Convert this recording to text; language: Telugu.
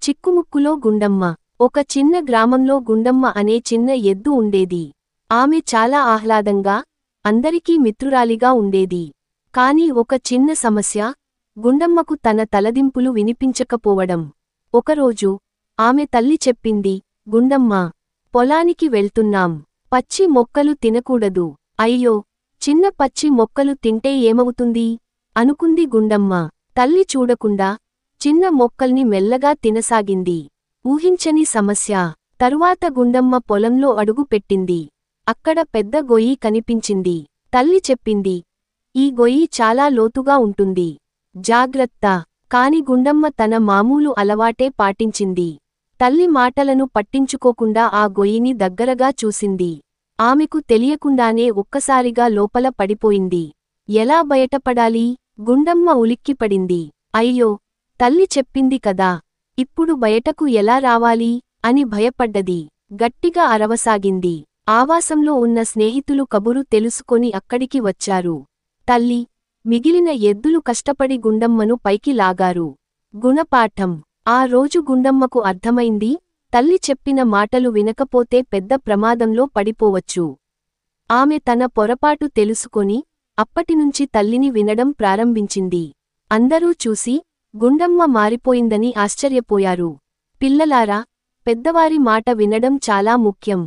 చిక్కుముక్కులో గుండమ్మ. ఒక చిన్న గ్రామంలో గుండమ్మ అనే చిన్న ఎద్దు ఉండేది. ఆమె చాలా ఆహ్లాదంగా, అందరికీ మిత్రురాలిగా ఉండేది. కాని ఒక చిన్న సమస్య, గుండమ్మకు తన తలదింపులు వినిపించకపోవడం. ఒకరోజు ఆమె తల్లి చెప్పింది, గుండమ్మా, పొలానికి వెళ్తున్నాం. పచ్చి మొక్కలు తినకూడదు. అయ్యో, చిన్న పచ్చి మొక్కలు తింటే ఏమవుతుంది? అనుకుంది గుండమ్మ. తల్లి చూడకుండా చిన్న మొక్కల్ని మెల్లగా తినసాగింది. ఊహించని సమస్య. తరువాత గుండమ్మ పొలంలో అడుగు పెట్టింది. అక్కడ పెద్ద గొయ్యి కనిపించింది. తల్లి చెప్పింది, ఈ గొయ్యి చాలా లోతుగా ఉంటుంది. జాగ్రత్త. కాని గుండమ్మ తన మామూలు అలవాటే పాటించింది. తల్లి మాటలను పట్టించుకోకుండా ఆ గొయ్యిని దగ్గరగా చూసింది. ఆమెకు తెలియకుండానే ఒక్కసారిగా లోపల పడిపోయింది. ఎలా బయటపడాలి? గుండమ్మ ఉలిక్కిపడింది. అయ్యో, తల్లి చెప్పింది కదా, ఇప్పుడు బయటకు ఎలా రావాలి అని భయపడ్డది. గట్టిగా అరవసాగింది. ఆవాసంలో ఉన్న స్నేహితులు కబురు తెలుసుకొని అక్కడికి వచ్చారు. తల్లి, మిగిలిన ఎద్దులు కష్టపడి గుండమ్మను పైకి లాగారు. గుణపాఠం. ఆ రోజు గుండమ్మకు అర్థమైంది, తల్లి చెప్పిన మాటలు వినకపోతే పెద్ద ప్రమాదంలో పడిపోవచ్చు. ఆమె తన పొరపాటు తెలుసుకొని అప్పటినుంచి తల్లిని వినడం ప్రారంభించింది. అందరూ చూసి గుండమ్మ మారిపోయిందని ఆశ్చర్యపోయారు. పిల్లలారా, పెద్దవారి మాట వినడం చాలా ముఖ్యం.